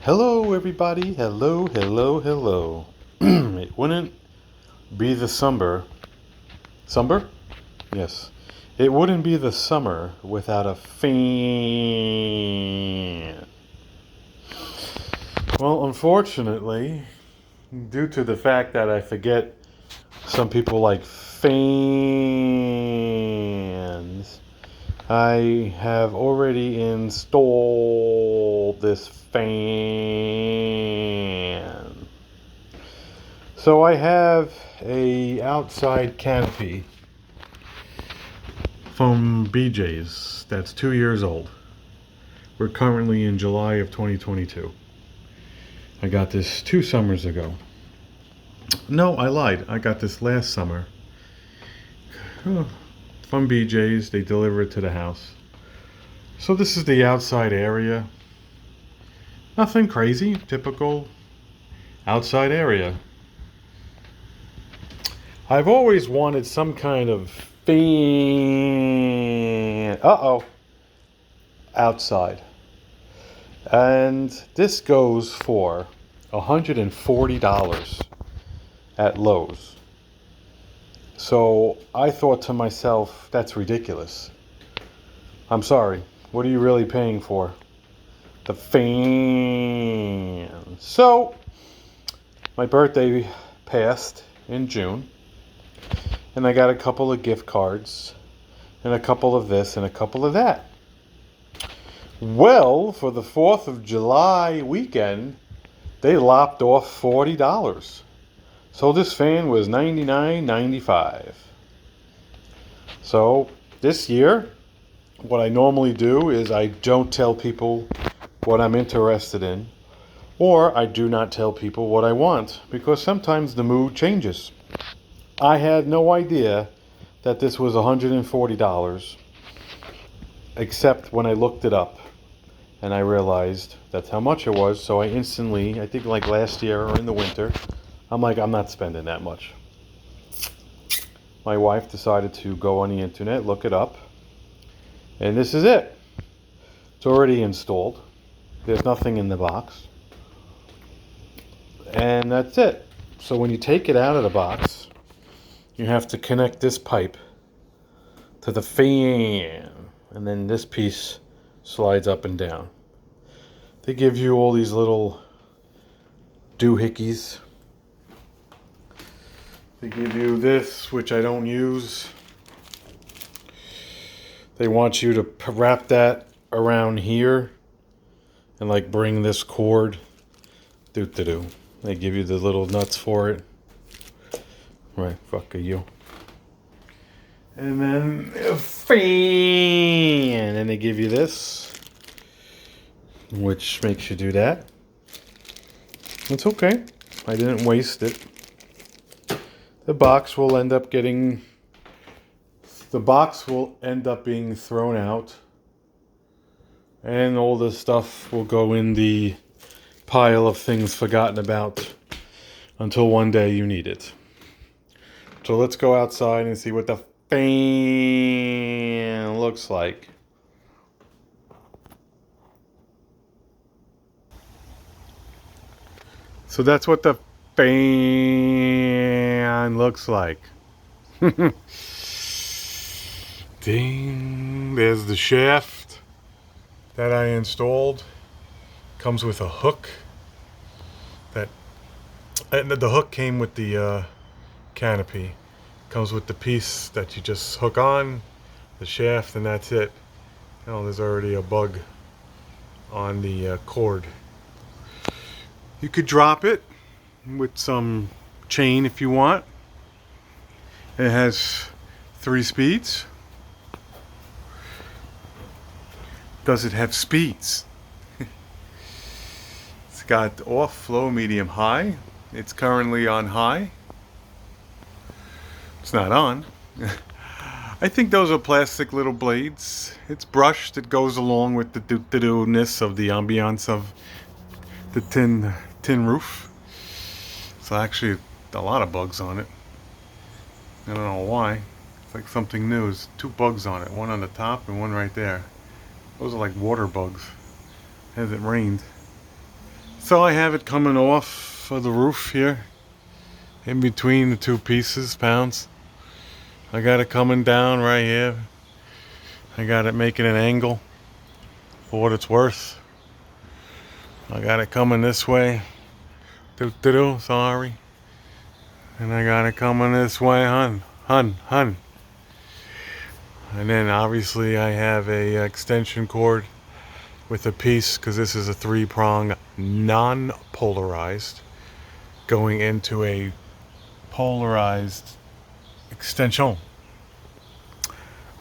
Hello, everybody. Hello, hello, hello. It wouldn't be the summer. Summer? Yes. It wouldn't be the summer without a fan. Well, unfortunately, due to the fact that I forget some people like fans, I have already installed this fan. So I have a outside canopy from BJ's that's 2 years old. We're currently in July of 2022. I got this 2 summers ago. No, I lied. I got this last summer. From BJ's. They deliver it to the house. So this is the outside area. Nothing crazy. Typical outside area. I've always wanted some kind of fan. Outside. And this goes for $140 at Lowe's. So I thought to myself, that's ridiculous. I'm sorry. What are you really paying for? The fan. So my birthday passed in June. And I got a couple of gift cards. And a couple of this and a couple of that. Well, for the 4th of July weekend, they lopped off $40. So this fan was $99.95. So this year, what I normally do is I don't tell people what I'm interested in, or I do not tell people what I want, because sometimes the mood changes. I had no idea that this was $140, except when I looked it up. And I realized that's how much it was. So I instantly, I think like last year or in the winter, I'm like, I'm not spending that much. My wife decided to go on the internet, look it up. And this is it. It's already installed. There's nothing in the box. And that's it. So when you take it out of the box, you have to connect this pipe to the fan. And then this piece slides up and down. They give you all these little doohickeys. They give you this, which I don't use. They want you to wrap that around here and like bring this cord. Doo-doo-doo. They give you the little nuts for it. Right, fuck you. And then a fan. And they give you this, which makes you do that. It's okay. I didn't waste it. The box will end up being thrown out. And all this stuff will go in the pile of things forgotten about until one day you need it. So let's go outside and see what the fan looks like. So that's what the fan looks like. Ding, there's the shaft that I installed. Comes with a hook. And the hook came with the canopy. Comes with the piece that you just hook on, the shaft, and that's it. Oh, there's already a bug on the cord. You could drop it with some chain if you want. It has 3 speeds. Does it have speeds? It's got off, low, medium, high. It's currently on high. It's not on. I think those are plastic little blades. It's brushed. It goes along with the doo-doo-ness of the ambiance of the tin roof. So actually a lot of bugs on it. I don't know why. It's like something new. There's 2 bugs on it. One on the top and one right there. Those are like water bugs. It hasn't rained. So I have it coming off of the roof here, in between the two pieces, pounds. I got it coming down right here. I got it making an angle for what it's worth. I got it coming this way. Sorry. And I got it coming this way, hun. And then obviously I have a extension cord with a piece, because this is a 3-prong non-polarized, going into a polarized extension.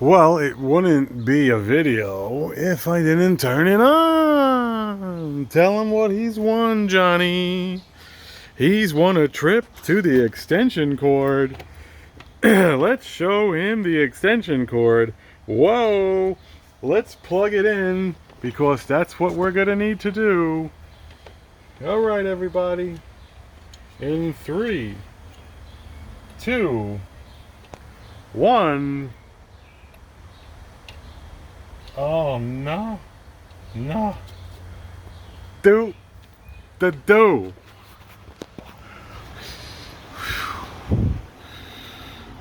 Well, it wouldn't be a video if I didn't turn it on. Tell him what he's won, Johnny. He's won a trip to the extension cord. Let's show him the extension cord. Whoa! Let's plug it in, because that's what we're gonna need to do. Alright, everybody. In 3, 2, 1. Oh no. No. Do.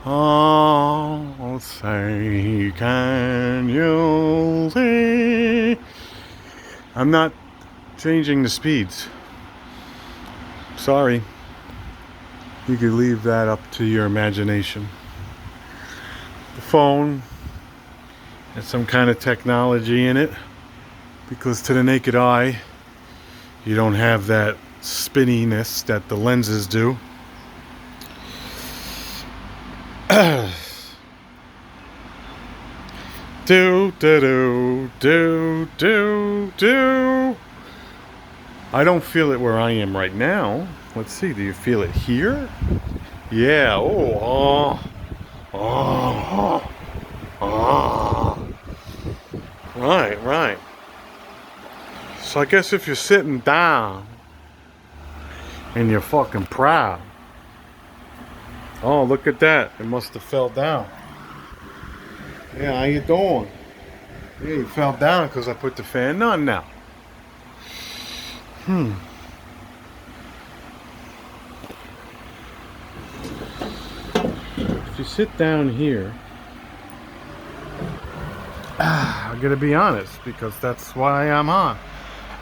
Oh, say, can you see? I'm not changing the speeds. Sorry. You could leave that up to your imagination. The phone has some kind of technology in it, because to the naked eye, you don't have that spinniness that the lenses do. Do. I don't feel it where I am right now. Let's see, do you feel it here? Yeah, oh. Right. So I guess if you're sitting down and you're fucking proud. Oh, look at that. It must have fell down. Yeah, how you doing? Yeah, you fell down because I put the fan on now. If you sit down here, I gotta be honest, because that's why I'm on.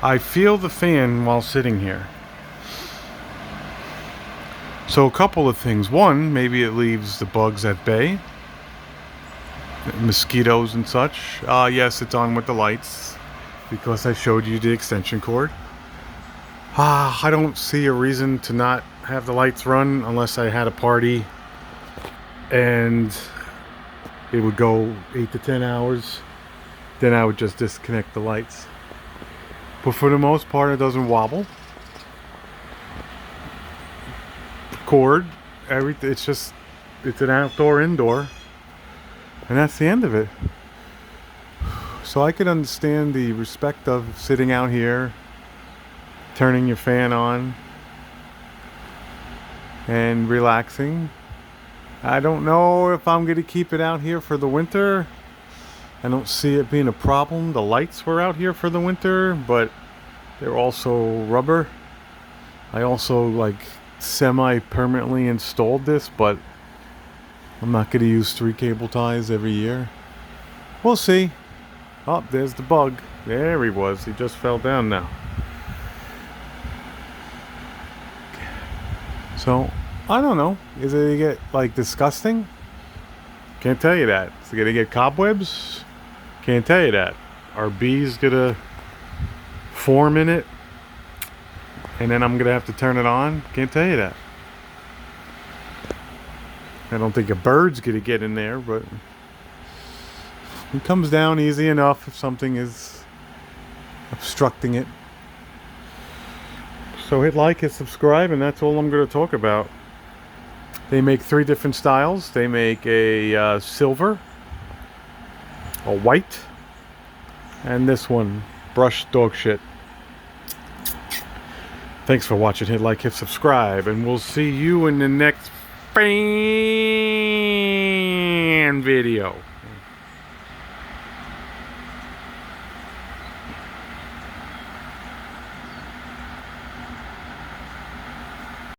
I feel the fan while sitting here. So a couple of things. One, maybe it leaves the bugs at bay, mosquitoes and such. Yes, it's on with the lights, because I showed you the extension cord. I don't see a reason to not have the lights run unless I had a party and it would go 8 to 10 hours. Then I would just disconnect the lights. But for the most part, it doesn't wobble. The cord, everything, it's an outdoor, indoor. And that's the end of it. So I could understand the respect of sitting out here, turning your fan on, and relaxing. I don't know if I'm going to keep it out here for the winter. I don't see it being a problem. The lights were out here for the winter, but they're also rubber. I also semi-permanently installed this, but I'm not going to use 3 cable ties every year. We'll see. Oh, there's the bug. There he was. He just fell down now. So, I don't know. Is it going to get, disgusting? Can't tell you that. Is it going to get cobwebs? Can't tell you that. Are bees going to form in it? And then I'm going to have to turn it on? Can't tell you that. I don't think a bird's going to get in there, but it comes down easy enough if something is obstructing it. So hit like, hit subscribe, and that's all I'm going to talk about. They make 3 different styles. They make a silver, a white, and this one, brushed dog shit. Thanks for watching. Hit like, hit subscribe, and we'll see you in the next fan video.